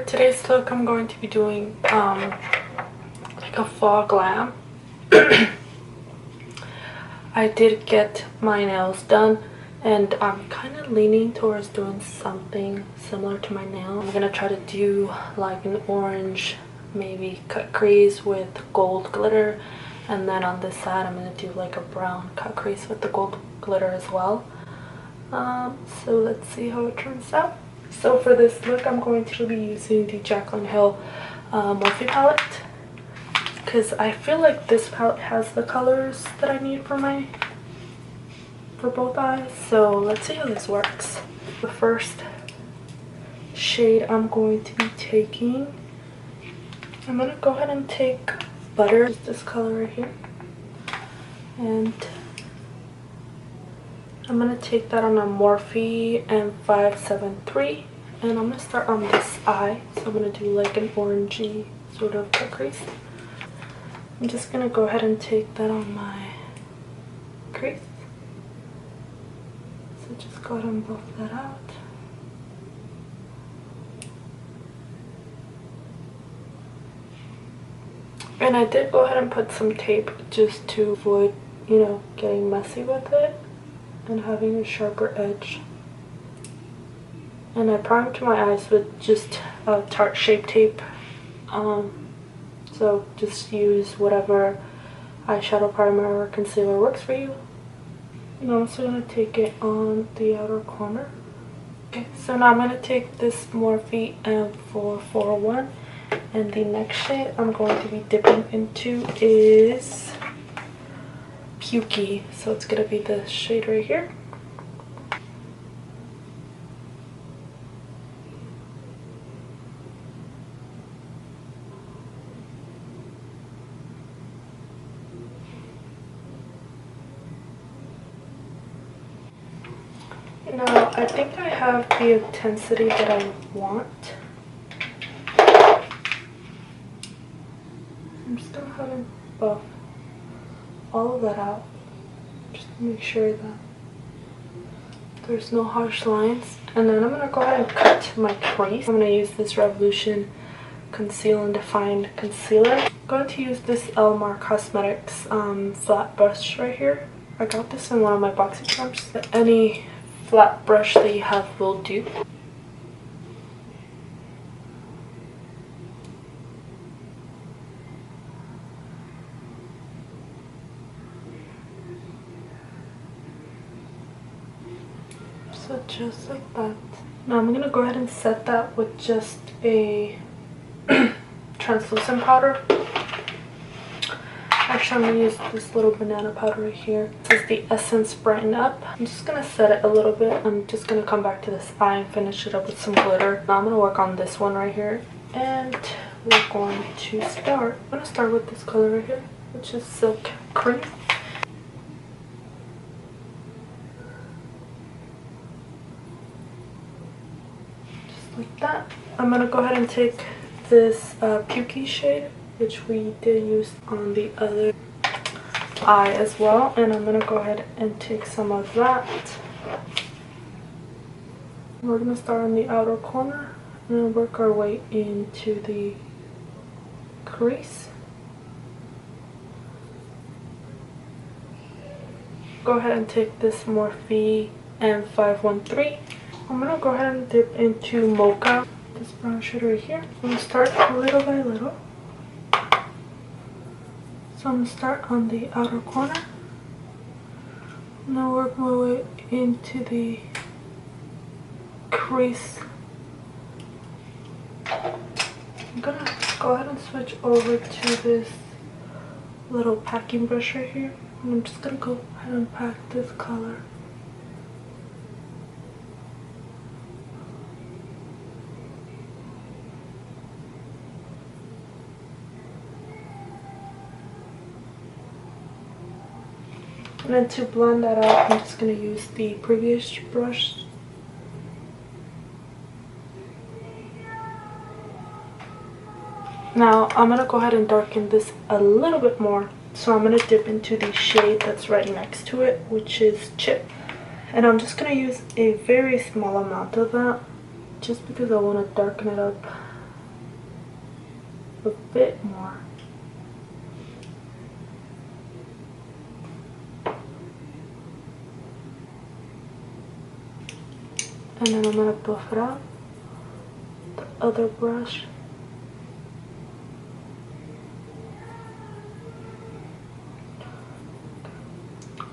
today's look, I'm going to be doing like a fall glam. I did get my nails done and I'm kind of leaning towards doing something similar to my nail. I'm gonna try to do like an orange maybe cut crease with gold glitter, and then on this side I'm gonna do like a brown cut crease with the gold glitter as well. So let's see how it turns out. So for this look, I'm going to be using the Jaclyn Hill Morphe palette, because I feel like this palette has the colors that I need for both eyes. So let's see how this works. The first shade I'm going to be taking, I'm gonna go ahead and take Butter, this color right here, and I'm gonna take that on a Morphe M573, and I'm gonna start on this eye. So I'm gonna do like an orangey sort of cut crease. I'm just gonna go ahead and take that on my crease. So just go ahead and buff that out. And I did go ahead and put some tape just to avoid, you know, getting messy with it and having a sharper edge. And I primed my eyes with just Tarte Shape Tape. So just use whatever eyeshadow primer or concealer works for you. And I'm also going to take it on the outer corner. Okay, so now I'm going to take this Morphe M441, and the next shade I'm going to be dipping into is Pukey. So it's going to be this shade right here. Now, I think I have the intensity that I want. I'm just going to have to buff all of that out, just to make sure that there's no harsh lines. And then I'm going to go ahead and cut my crease. I'm going to use this Revolution Conceal and Define Concealer. I'm going to use this Elmar Cosmetics flat brush right here. I got this in one of my boxy charms. Any flat brush that you have will do. So just like that. Now I'm gonna go ahead and set that with just a translucent powder. Actually, I'm going to use this little banana powder right here. This is the Essence Brighten Up. I'm just going to set it a little bit. I'm just going to come back to this eye and finish it up with some glitter. Now I'm going to work on this one right here. And we're going to start. I'm going to start with this color right here, which is Silk Cream. Just like that. I'm going to go ahead and take this Pukey shade, which we did use on the other eye as well, and I'm gonna go ahead and take some of that. We're gonna start on the outer corner and work our way into the crease. Go ahead and take this Morphe M513. I'm gonna go ahead and dip into Mocha, this brown shade right here. I'm gonna start little by little. So I'm going to start on the outer corner and then work my way into the crease. I'm going to go ahead and switch over to this little packing brush right here, and I'm just going to go ahead and pack this color. And then to blend that out, I'm just going to use the previous brush. Now I'm going to go ahead and darken this a little bit more. So I'm going to dip into the shade that's right next to it, which is Chip. And I'm just going to use a very small amount of that, just because I want to darken it up a bit more. And then I'm gonna buff it out with the other brush.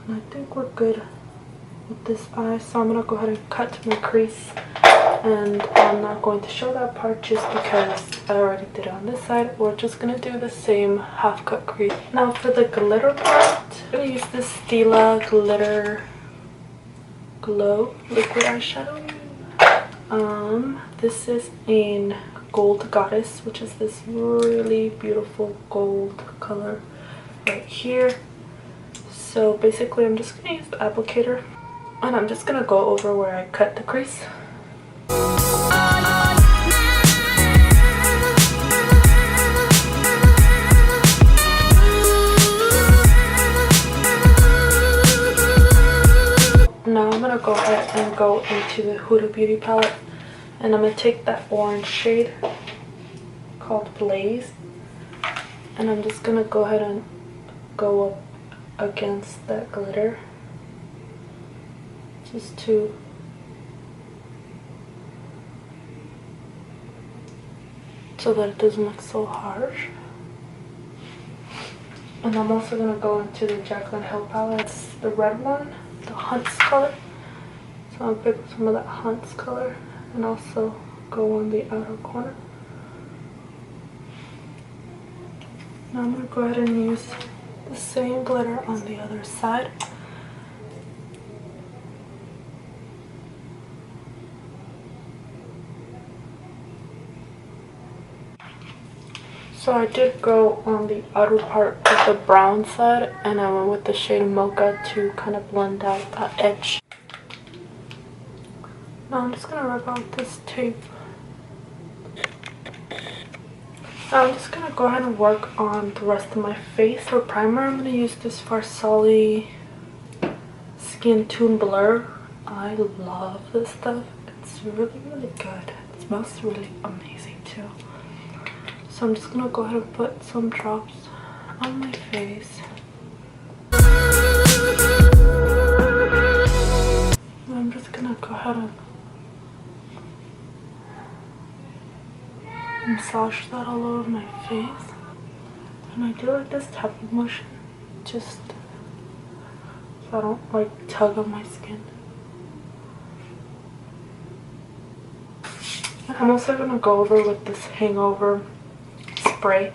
And I think we're good with this eye, so I'm gonna go ahead and cut my crease. And I'm not going to show that part just because I already did it on this side. We're just gonna do the same half cut crease. Now for the glitter part, I'm gonna use this Stila Glitter Glow liquid eyeshadow. This is in Gold Goddess, which is this really beautiful gold color right here. So basically I'm just gonna use the applicator and I'm just gonna go over where I cut the crease. Now I'm gonna go ahead and go into the Huda Beauty palette, and I'm gonna take that orange shade called Blaze, and I'm just gonna go ahead and go up against that glitter just to so that it doesn't look so harsh. And I'm also gonna go into the Jaclyn Hill palette. It's the red one, the Hunts color. So I'll pick up some of that Hunts color and also go on the outer corner. Now I'm gonna go ahead and use the same glitter on the other side. So I did go on the outer part of the brown side, and I went with the shade Mocha to kind of blend out that edge. Now I'm just gonna rub out this tape. Now I'm just gonna go ahead and work on the rest of my face. For primer, I'm gonna use this Farsali Skintune Blur. I love this stuff. It's really, really good. It smells really amazing too. So I'm just gonna go ahead and put some drops on my face. I'm just gonna go ahead and massage that all over my face. And I do like this tapping motion just so I don't like tug on my skin. And I'm also gonna go over with this Hangover spray,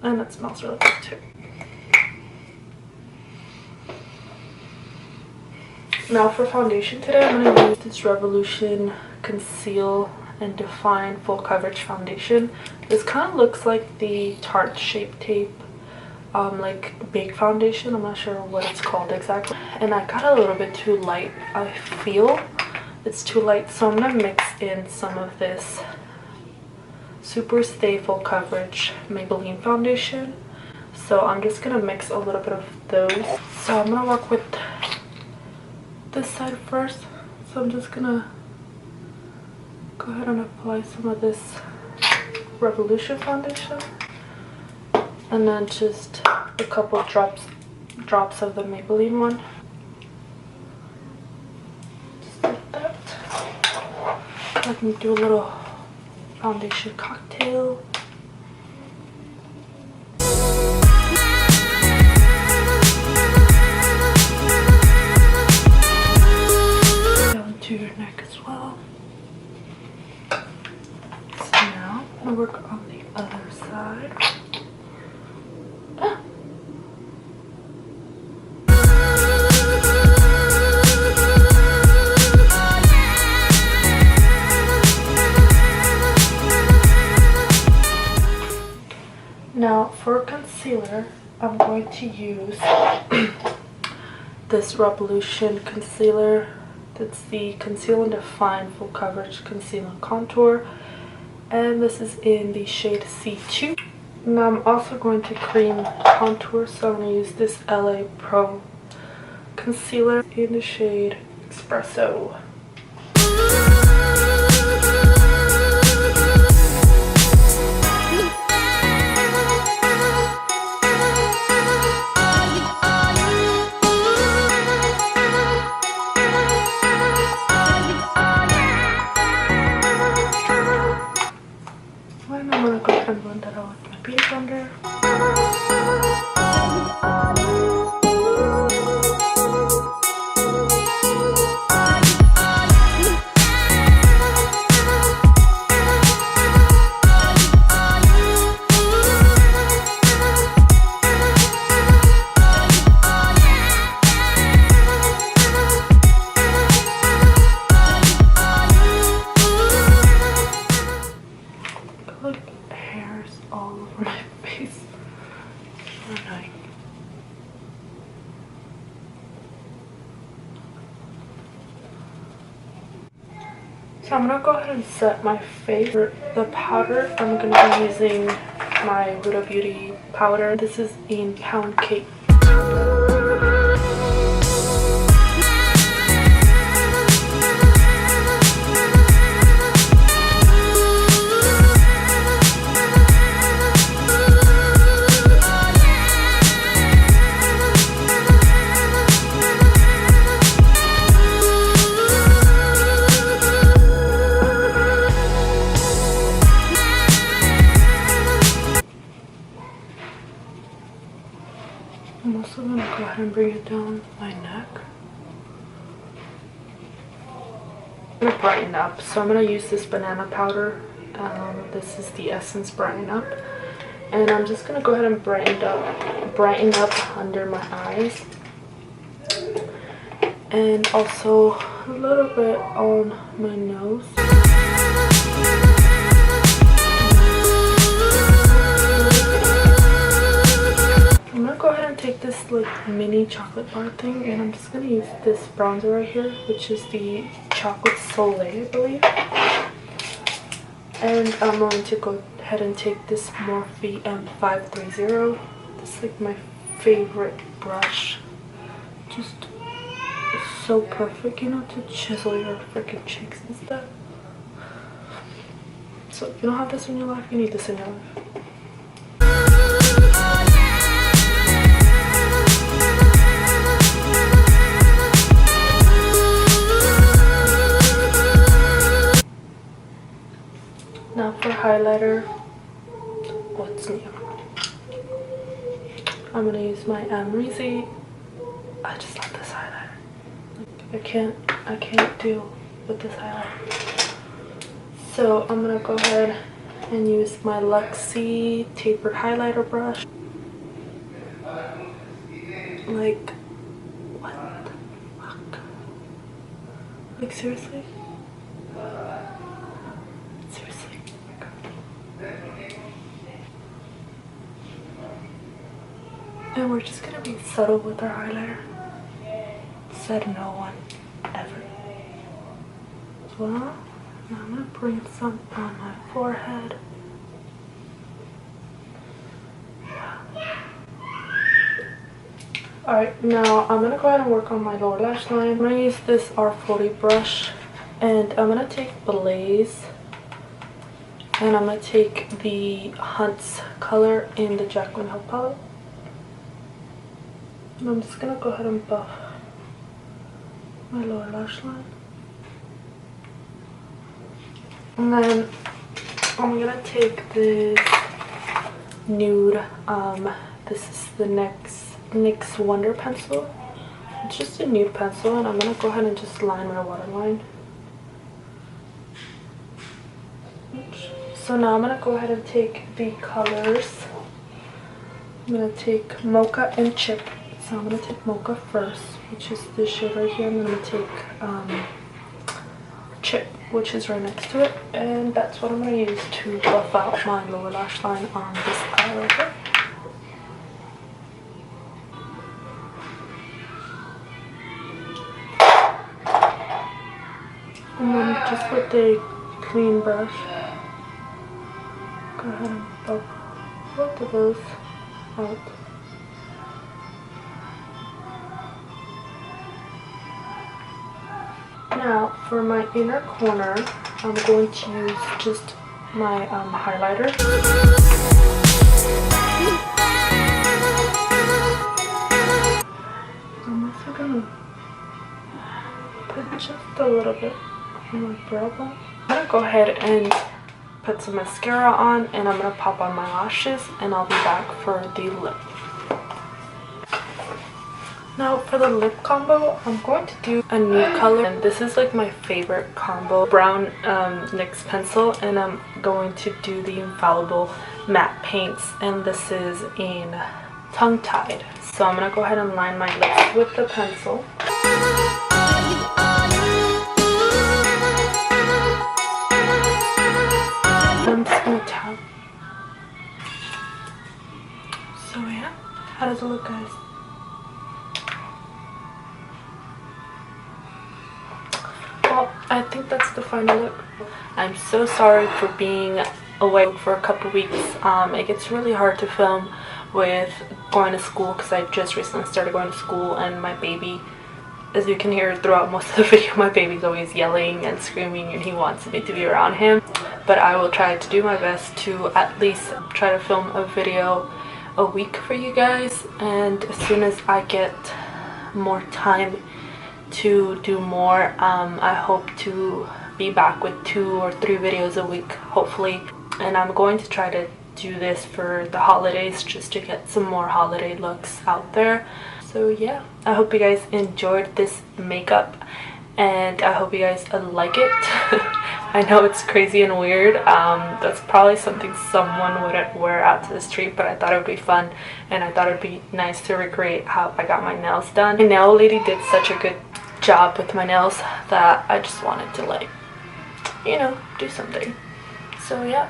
and it smells really good too. Now for foundation today, I'm going to use this Revolution Conceal and Define Full Coverage Foundation. This kind of looks like the Tarte Shape Tape like big foundation. I'm not sure what it's called exactly, and I got a little bit too light. I feel it's too light, so I'm gonna mix in some of this Super Stay Full Coverage Maybelline foundation. So I'm just gonna mix a little bit of those. So I'm gonna work with this side first. So I'm just gonna go ahead and apply some of this Revolution foundation, and then just a couple drops of the Maybelline one. I can do a little foundation cocktail. Down to your neck as well. So now I'm gonna work on the other side. Now for concealer, I'm going to use this Revolution concealer. That's the Conceal and Define Full Coverage Conceal and Contour, and this is in the shade C2. Now I'm also going to cream contour, so I'm going to use this LA Pro concealer in the shade Espresso. So I'm gonna go ahead and set my face. For the powder, I'm gonna be using my Huda Beauty powder. This is in Pound Cake. I'm also going to go ahead and bring it down my neck. I'm going to brighten up, so I'm going to use this banana powder. This is the Essence Brighten Up. And I'm just going to go ahead and brighten up under my eyes. And also a little bit on my nose. I'm gonna go ahead and take this like mini chocolate bar thing, and I'm just gonna use this bronzer right here, which is the chocolate Soleil, I believe. And I'm going to go ahead and take this Morphe M530. This is like my favorite brush. Just so perfect, you know, to chisel your freaking cheeks and stuff. So if you don't have this in your life, you need this in your life. Now for highlighter, what's new? I'm gonna use my Amrezy. I just love this highlighter. Like, I can't deal with this highlighter. So I'm gonna go ahead and use my Luxie tapered highlighter brush. Like, what the fuck? Like, seriously? Seriously? And we're just gonna be subtle with our highlighter. Said no one ever. Well, now I'm gonna bring some on my forehead. Alright, now I'm gonna go ahead and work on my lower lash line. I'm gonna use this R40 brush, and I'm gonna take Blaze, and I'm gonna take the Hunt's color in the Jaclyn Help palette. And I'm just gonna go ahead and buff my lower lash line. And then I'm gonna take this nude, this is the NYX Wonder pencil. It's just a nude pencil, and I'm gonna go ahead and just line my waterline. So now I'm gonna go ahead and take the colors. I'm gonna take Mocha and Chip. So I'm gonna take Mocha first, which is this shade right here. I'm gonna take Chip, which is right next to it, and that's what I'm gonna use to buff out my lower lash line on this eye right here. And then just with a clean brush, go ahead and buff both of those out. Now for my inner corner, I'm going to use just my highlighter. I'm also gonna put just a little bit on my brow bone. I'm gonna go ahead and put some mascara on, and I'm gonna pop on my lashes, and I'll be back for the lip. Now for the lip combo, I'm going to do a nude color, and this is like my favorite combo, brown NYX pencil, and I'm going to do the Infallible matte paints, and this is in Tongue Tied. So I'm gonna go ahead and line my lips with the pencil. I'm just gonna tap. So yeah, how does it look, guys? Well, I think that's the final look. I'm so sorry for being away for a couple weeks. It gets really hard to film with going to school because I just recently started going to school, and my baby, as you can hear throughout most of the video, my baby's always yelling and screaming and he wants me to be around him. But I will try to do my best to at least try to film a video a week for you guys, and as soon as I get more time to do more, I hope to be back with 2 or 3 videos a week, hopefully. And I'm going to try to do this for the holidays just to get some more holiday looks out there. So yeah, I hope you guys enjoyed this makeup, and I hope you guys like it. I know it's crazy and weird. That's probably something someone wouldn't wear out to the street, but I thought it would be fun, and I thought it would be nice to recreate how I got my nails done. My nail lady did such a good job with my nails that I just wanted to, like, you know, do something. So yeah,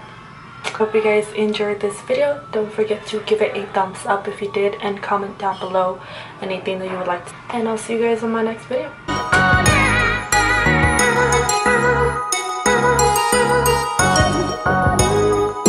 hope you guys enjoyed this video. Don't forget to give it a thumbs up if you did, and comment down below anything that you would like to. And I'll see you guys in my next video.